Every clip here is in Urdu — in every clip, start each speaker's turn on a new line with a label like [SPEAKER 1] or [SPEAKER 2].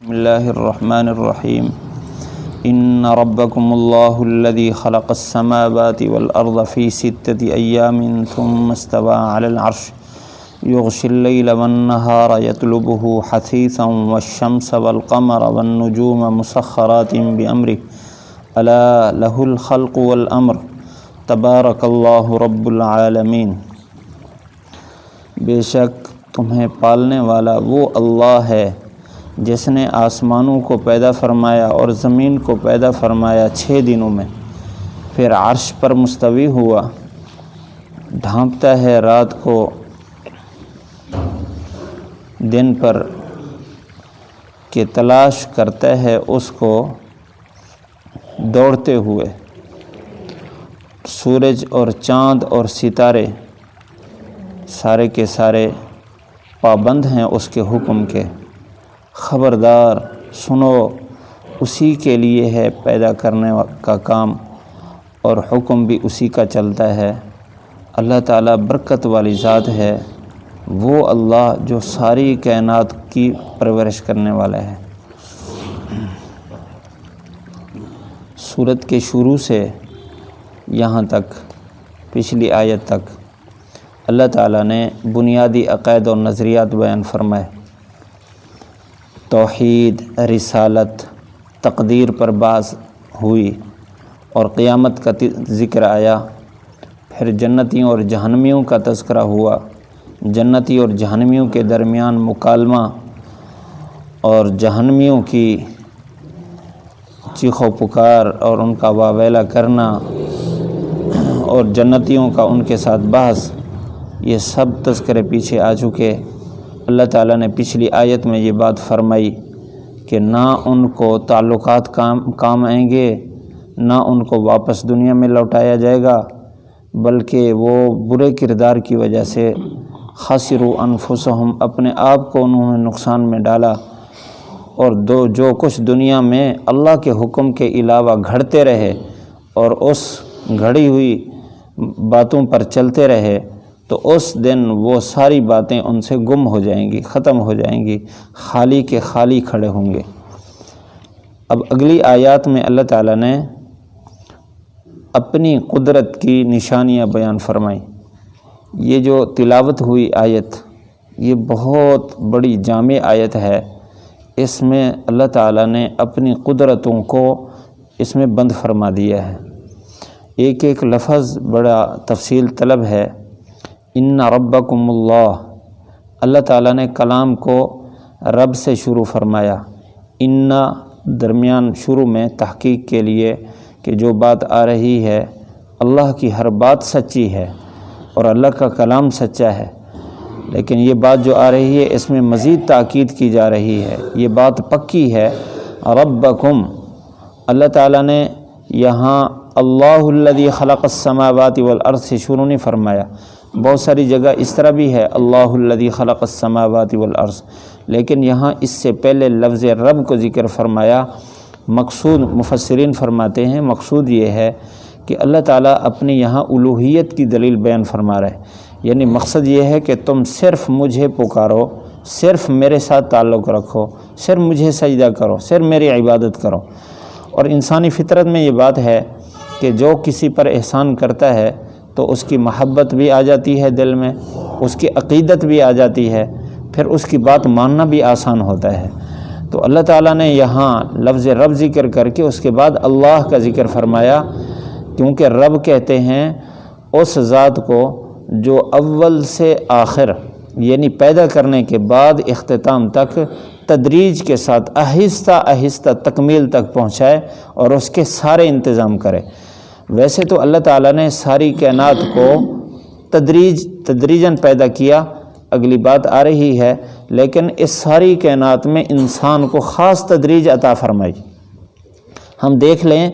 [SPEAKER 1] بسم اللہ الرحمن الرحیم ان ربکم اللہ الذی خلق السماوات والارض فی ستۃ ایام ثم استوى علی العرش یغشی اللیل والنہار یطلبہ حثیثا والشمس والقمر والنجوم مسخرات بامرہ الا لہ الخلق والامر تبارک اللہ رب العالمین۔ بے شک تمہیں پالنے والا وہ اللہ ہے جس نے آسمانوں کو پیدا فرمایا اور زمین کو پیدا فرمایا 6 دنوں میں، پھر عرش پر مستوی ہوا، ڈھانپتا ہے رات کو دن پر کہ تلاش کرتا ہے اس کو دوڑتے ہوئے۔ سورج اور چاند اور ستارے سارے کے سارے پابند ہیں اس کے حکم کے۔ خبردار سنو، اسی کے لیے ہے پیدا کرنے کا کام اور حکم بھی اسی کا چلتا ہے۔ اللہ تعالیٰ برکت والی ذات ہے، وہ اللہ جو ساری کائنات کی پرورش کرنے والا ہے۔ سورت کے شروع سے یہاں تک پچھلی آیت تک اللہ تعالیٰ نے بنیادی عقائد اور نظریات بیان فرمائے۔ توحید، رسالت، تقدیر پر بحث ہوئی اور قیامت کا ذکر آیا۔ پھر جنتیوں اور جہنمیوں کا تذکرہ ہوا، جنتی اور جہنمیوں کے درمیان مکالمہ اور جہنمیوں کی چیخ و پکار اور ان کا واویلا کرنا اور جنتیوں کا ان کے ساتھ بحث، یہ سب تذکرے پیچھے آ چکے۔ اللہ تعالیٰ نے پچھلی آیت میں یہ بات فرمائی کہ نہ ان کو تعلقات کام آئیں گے، نہ ان کو واپس دنیا میں لوٹایا جائے گا، بلکہ وہ برے کردار کی وجہ سے خسروا انفسہم، اپنے آپ کو انہوں نے نقصان میں ڈالا، اور جو کچھ دنیا میں اللہ کے حکم کے علاوہ گھڑتے رہے اور اس گھڑی ہوئی باتوں پر چلتے رہے تو اس دن وہ ساری باتیں ان سے گم ہو جائیں گی، ختم ہو جائیں گی، خالی کے خالی کھڑے ہوں گے۔ اب اگلی آیات میں اللہ تعالیٰ نے اپنی قدرت کی نشانیاں بیان فرمائیں۔ یہ جو تلاوت ہوئی آیت، یہ بہت بڑی جامع آیت ہے۔ اس میں اللہ تعالیٰ نے اپنی قدرتوں کو اس میں بند فرما دیا ہے۔ ایک ایک لفظ بڑا تفصیل طلب ہے۔ ان ربکم اللہ تعالیٰ نے کلام کو رب سے شروع فرمایا۔ ان درمیان شروع میں تحقیق کے لیے کہ جو بات آ رہی ہے اللہ کی ہر بات سچی ہے اور اللہ کا کلام سچا ہے، لیکن یہ بات جو آ رہی ہے اس میں مزید تاکید کی جا رہی ہے، یہ بات پکی ہے۔ ربکم، اللہ تعالیٰ نے یہاں اللہ الذی خلق السماوات والارض سے شروع نہیں فرمایا۔ بہت ساری جگہ اس طرح بھی ہے اللہ الذی خلق السماوات والارض، لیکن یہاں اس سے پہلے لفظ رب کو ذکر فرمایا۔ مقصود مفسرین فرماتے ہیں مقصود یہ ہے کہ اللہ تعالیٰ اپنی یہاں الوہیت کی دلیل بیان فرما رہے ہیں، یعنی مقصد یہ ہے کہ تم صرف مجھے پکارو، صرف میرے ساتھ تعلق رکھو، صرف مجھے سجدہ کرو، صرف میری عبادت کرو۔ اور انسانی فطرت میں یہ بات ہے کہ جو کسی پر احسان کرتا ہے تو اس کی محبت بھی آ جاتی ہے دل میں، اس کی عقیدت بھی آ جاتی ہے، پھر اس کی بات ماننا بھی آسان ہوتا ہے۔ تو اللہ تعالیٰ نے یہاں لفظ رب ذکر کر کے اس کے بعد اللہ کا ذکر فرمایا، کیونکہ رب کہتے ہیں اس ذات کو جو اول سے آخر یعنی پیدا کرنے کے بعد اختتام تک تدریج کے ساتھ آہستہ آہستہ تکمیل تک پہنچائے اور اس کے سارے انتظام کرے۔ ویسے تو اللہ تعالیٰ نے ساری کائنات کو تدریجاً پیدا کیا، اگلی بات آ رہی ہے، لیکن اس ساری کائنات میں انسان کو خاص تدریج عطا فرمائی۔ ہم دیکھ لیں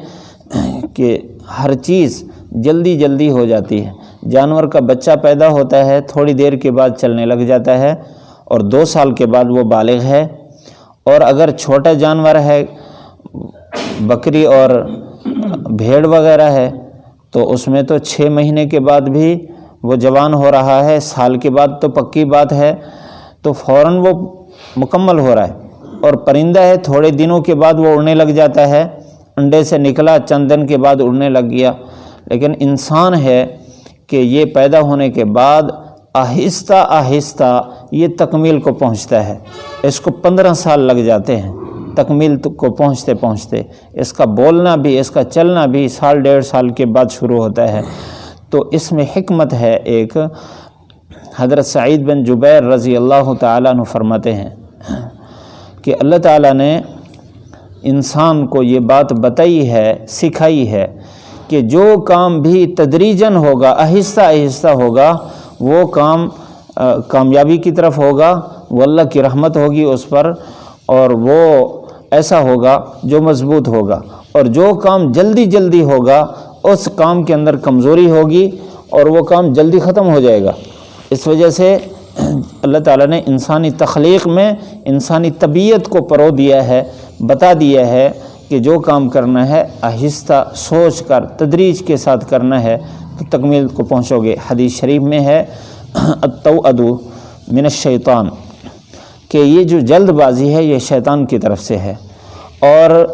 [SPEAKER 1] کہ ہر چیز جلدی جلدی ہو جاتی ہے۔ جانور کا بچہ پیدا ہوتا ہے، تھوڑی دیر کے بعد چلنے لگ جاتا ہے اور 2 سال کے بعد وہ بالغ ہے، اور اگر چھوٹا جانور ہے بکری اور بھیڑ وغیرہ ہے تو اس میں تو 6 مہینے کے بعد بھی وہ جوان ہو رہا ہے، سال کے بعد تو پکی بات ہے، تو فوراً وہ مکمل ہو رہا ہے۔ اور پرندہ ہے تھوڑے دنوں کے بعد وہ اڑنے لگ جاتا ہے، انڈے سے نکلا چند دن کے بعد اڑنے لگ گیا، لیکن انسان ہے کہ یہ پیدا ہونے کے بعد آہستہ آہستہ یہ تکمیل کو پہنچتا ہے۔ اس کو 15 سال لگ جاتے ہیں تکمیل کو پہنچتے پہنچتے، اس کا بولنا بھی اس کا چلنا بھی 1.5 سال کے بعد شروع ہوتا ہے۔ تو اس میں حکمت ہے ایک۔ حضرت سعید بن جبیر رضی اللہ تعالیٰ عنہ فرماتے ہیں کہ اللہ تعالیٰ نے انسان کو یہ بات بتائی ہے، سکھائی ہے کہ جو کام بھی تدریجاً ہوگا، آہستہ آہستہ ہوگا، وہ کام کامیابی کی طرف ہوگا، وہ اللہ کی رحمت ہوگی اس پر، اور وہ ایسا ہوگا جو مضبوط ہوگا، اور جو کام جلدی جلدی ہوگا اس کام کے اندر کمزوری ہوگی اور وہ کام جلدی ختم ہو جائے گا۔ اس وجہ سے اللہ تعالیٰ نے انسانی تخلیق میں انسانی طبیعت کو پرو دیا ہے، بتا دیا ہے کہ جو کام کرنا ہے آہستہ سوچ کر تدریج کے ساتھ کرنا ہے تو تکمیل کو پہنچو گے۔ حدیث شریف میں ہے التوعد من الشیطان، کہ یہ جو جلد بازی ہے یہ شیطان کی طرف سے ہے، اور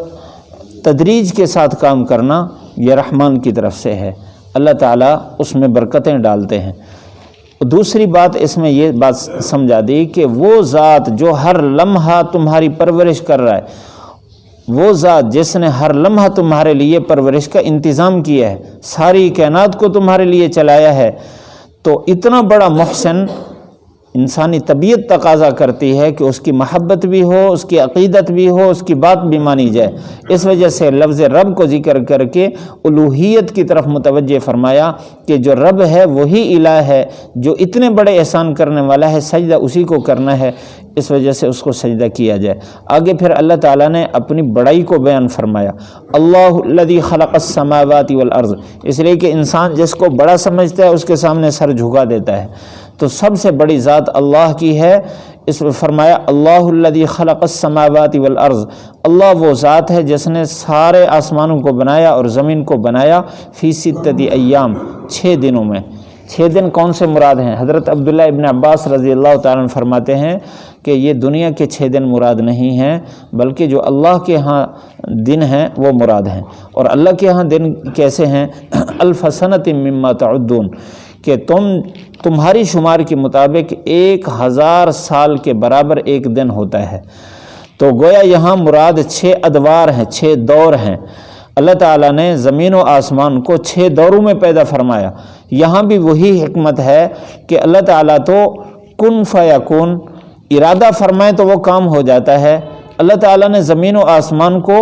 [SPEAKER 1] تدریج کے ساتھ کام کرنا یہ رحمان کی طرف سے ہے۔ اللہ تعالیٰ اس میں برکتیں ڈالتے ہیں۔ دوسری بات اس میں یہ بات سمجھا دی کہ وہ ذات جو ہر لمحہ تمہاری پرورش کر رہا ہے، وہ ذات جس نے ہر لمحہ تمہارے لیے پرورش کا انتظام کیا ہے، ساری کائنات کو تمہارے لیے چلایا ہے، تو اتنا بڑا محسن انسانی طبیعت تقاضا کرتی ہے کہ اس کی محبت بھی ہو، اس کی عقیدت بھی ہو، اس کی بات بھی مانی جائے۔ اس وجہ سے لفظ رب کو ذکر کر کے الوہیت کی طرف متوجہ فرمایا کہ جو رب ہے وہی الہ ہے، جو اتنے بڑے احسان کرنے والا ہے، سجدہ اسی کو کرنا ہے، اس وجہ سے اس کو سجدہ کیا جائے۔ آگے پھر اللہ تعالیٰ نے اپنی بڑائی کو بیان فرمایا، اللہ الذی خلق السماوات والارض، اس لیے کہ انسان جس کو بڑا سمجھتا ہے اس کے سامنے سر جھکا دیتا ہے، تو سب سے بڑی ذات اللہ کی ہے۔ اس میں فرمایا اللہ الذی خلق السماوات والارض، اللہ وہ ذات ہے جس نے سارے آسمانوں کو بنایا اور زمین کو بنایا فی 6 ایام، 6 دنوں میں۔ 6 دن کون سے مراد ہیں؟ حضرت عبداللہ ابن عباس رضی اللہ تعالیٰ عنہ فرماتے ہیں کہ یہ دنیا کے 6 دن مراد نہیں ہیں، بلکہ جو اللہ کے ہاں دن ہیں وہ مراد ہیں۔ اور اللہ کے ہاں دن کیسے ہیں؟ الف سنۃ مما تعدون، کہ تمہاری شمار کے مطابق 1000 سال کے برابر ایک دن ہوتا ہے۔ تو گویا یہاں مراد 6 ادوار ہیں، 6 دور ہیں۔ اللہ تعالیٰ نے زمین و آسمان کو 6 دوروں میں پیدا فرمایا۔ یہاں بھی وہی حکمت ہے کہ اللہ تعالیٰ تو کن فیکون، ارادہ فرمائے تو وہ کام ہو جاتا ہے۔ اللہ تعالیٰ نے زمین و آسمان کو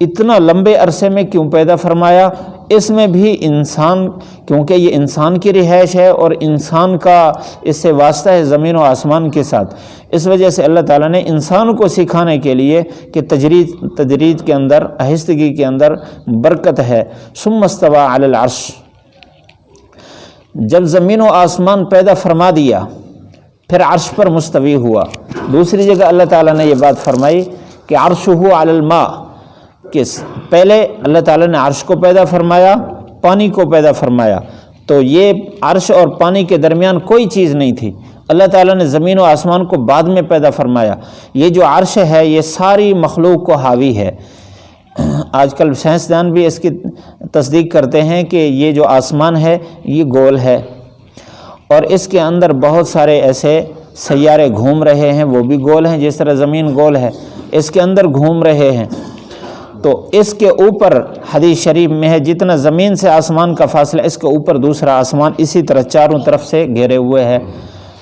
[SPEAKER 1] اتنا لمبے عرصے میں کیوں پیدا فرمایا؟ اس میں بھی انسان، کیونکہ یہ انسان کی رہائش ہے اور انسان کا اس سے واسطہ ہے زمین و آسمان کے ساتھ، اس وجہ سے اللہ تعالیٰ نے انسان کو سکھانے کے لیے کہ تدریج کے اندر، آہستگی کے اندر برکت ہے۔ ثم استوى علی العرش، جب زمین و آسمان پیدا فرما دیا پھر عرش پر مستوی ہوا۔ دوسری جگہ اللہ تعالیٰ نے یہ بات فرمائی کہ عرشہ علی الماء، کہ پہلے اللہ تعالیٰ نے عرش کو پیدا فرمایا، پانی کو پیدا فرمایا، تو یہ عرش اور پانی کے درمیان کوئی چیز نہیں تھی۔ اللہ تعالیٰ نے زمین و آسمان کو بعد میں پیدا فرمایا۔ یہ جو عرش ہے یہ ساری مخلوق کو حاوی ہے۔ آج کل سائنسدان بھی اس کی تصدیق کرتے ہیں کہ یہ جو آسمان ہے یہ گول ہے، اور اس کے اندر بہت سارے ایسے سیارے گھوم رہے ہیں، وہ بھی گول ہیں، جس طرح زمین گول ہے، اس کے اندر گھوم رہے ہیں۔ تو اس کے اوپر حدیث شریف میں ہے جتنا زمین سے آسمان کا فاصلہ، اس کے اوپر دوسرا آسمان اسی طرح چاروں طرف سے گھیرے ہوئے ہے۔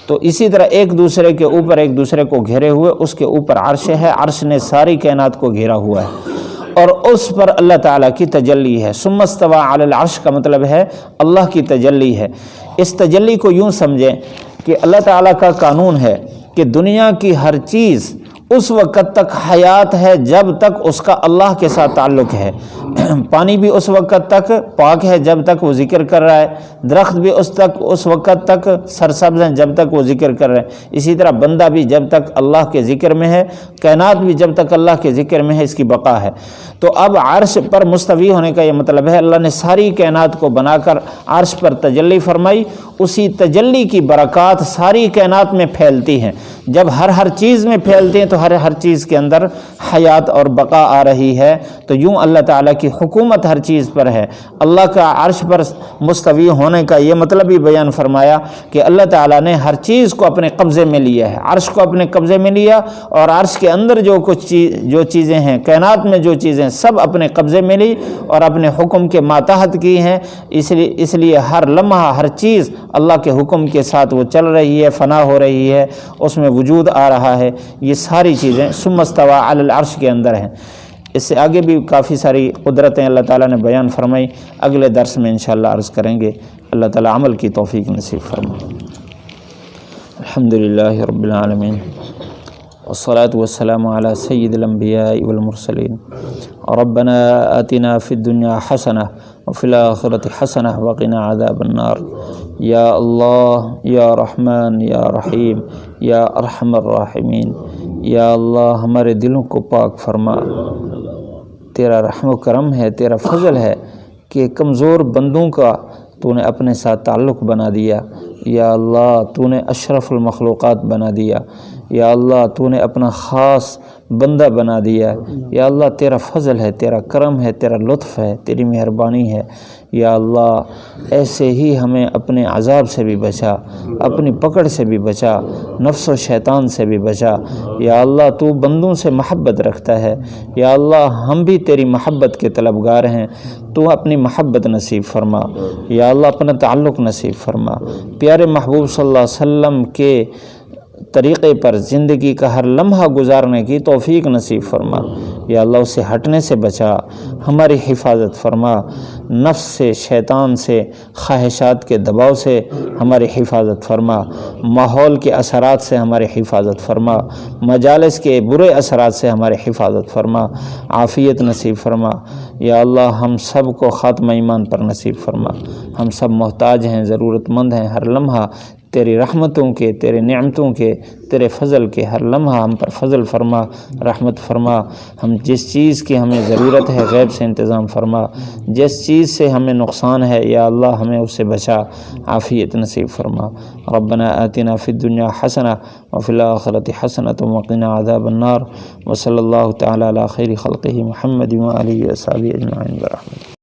[SPEAKER 1] تو اسی طرح ایک دوسرے کے اوپر ایک دوسرے کو گھیرے ہوئے، اس کے اوپر عرش ہے، عرش نے ساری کائنات کو گھیرا ہوا ہے، اور اس پر اللہ تعالیٰ کی تجلی ہے۔ ثم استوى علی العرش کا مطلب ہے اللہ کی تجلی ہے۔ اس تجلی کو یوں سمجھیں کہ اللہ تعالیٰ کا قانون ہے کہ دنیا کی ہر چیز اس وقت تک حیات ہے جب تک اس کا اللہ کے ساتھ تعلق ہے۔ پانی بھی اس وقت تک پاک ہے جب تک وہ ذکر کر رہا ہے، درخت بھی اس وقت تک سرسبز ہیں جب تک وہ ذکر کر رہے ہیں، اسی طرح بندہ بھی جب تک اللہ کے ذکر میں ہے، کائنات بھی جب تک اللہ کے ذکر میں ہے، اس کی بقا ہے۔ تو اب عرش پر مستوی ہونے کا یہ مطلب ہے اللہ نے ساری کائنات کو بنا کر عرش پر تجلی فرمائی، اسی تجلی کی برکات ساری کائنات میں پھیلتی ہیں۔ جب ہر چیز میں پھیلتی ہیں تو ہر چیز کے اندر حیات اور بقا آ رہی ہے۔ تو یوں اللہ تعالیٰ کی حکومت ہر چیز پر ہے۔ اللہ کا عرش پر مستوی ہونے کا یہ مطلب ہی بیان فرمایا کہ اللہ تعالیٰ نے ہر چیز کو اپنے قبضے میں لیا ہے، عرش کو اپنے قبضے میں لیا، اور عرش کے اندر جو چیزیں ہیں، کائنات میں جو چیزیں سب اپنے قبضے میں لی اور اپنے حکم کے ماتحت کی ہیں۔ اس لیے ہر لمحہ ہر چیز اللہ کے حکم کے ساتھ وہ چل رہی ہے، فنا ہو رہی ہے، اس میں وجود آ رہا ہے۔ یہ ساری چیزیں ثم استوى علی العرش کے اندر ہیں۔ اس سے آگے بھی کافی ساری قدرتیں اللہ تعالیٰ نے بیان فرمائی، اگلے درس میں انشاءاللہ عرض کریں گے۔ اللہ تعالیٰ عمل کی توفیق نصیب فرمائے۔ الحمدللہ رب العالمین، والصلاة والسلام علی سید الانبیاء والمرسلین۔ ربنا آتنا فی الدنیا حسنہ وفی الآخرۃ حسنہ وقنا عذاب النار۔ یا اللہ یا رحمن یا رحیم یا ارحم الراحمین، یا اللہ ہمارے دلوں کو پاک فرما۔ تیرا رحم و کرم ہے، تیرا فضل ہے کہ کمزور بندوں کا تو نے اپنے ساتھ تعلق بنا دیا۔ یا اللہ تو نے اشرف المخلوقات بنا دیا۔ یا اللہ تو نے اپنا خاص بندہ بنا دیا۔ یا اللہ تیرا فضل ہے، تیرا کرم ہے، تیرا لطف ہے، تیری مہربانی ہے۔ یا اللہ ایسے ہی ہمیں اپنے عذاب سے بھی بچا، اپنی پکڑ سے بھی بچا، نفس و شیطان سے بھی بچا۔ یا اللہ تو بندوں سے محبت رکھتا ہے۔ یا اللہ ہم بھی تیری محبت کے طلبگار ہیں، تو اپنی محبت نصیب فرما۔ یا اللہ اپنا تعلق نصیب فرما۔ پیارے محبوب صلی اللہ علیہ وسلم کے طریقے پر زندگی کا ہر لمحہ گزارنے کی توفیق نصیب فرما۔ یا اللہ اسے ہٹنے سے بچا، ہماری حفاظت فرما، نفس سے، شیطان سے، خواہشات کے دباؤ سے ہماری حفاظت فرما، ماحول کے اثرات سے ہماری حفاظت فرما، مجالس کے برے اثرات سے ہماری حفاظت فرما، عافیت نصیب فرما۔ یا اللہ ہم سب کو خاتمہ ایمان پر نصیب فرما۔ ہم سب محتاج ہیں، ضرورت مند ہیں، ہر لمحہ تیری رحمتوں کے، تیرے نعمتوں کے، تیرے فضل کے ہر لمحہ ہم پر فضل فرما، رحمت فرما۔ ہم جس چیز کی ہمیں ضرورت ہے غیب سے انتظام فرما، جس چیز سے ہمیں نقصان ہے یا اللہ ہمیں اس سے بچا، عافیت نصیب فرما۔ ربنا آتنا فی الدنیا حسنہ وفی الآخرۃ حسنۃ وقنا عذاب النار۔ وصلی اللہ تعالی علی خیر خلقہ محمد وآلہ وصحبہ اجمعین برحمتہ۔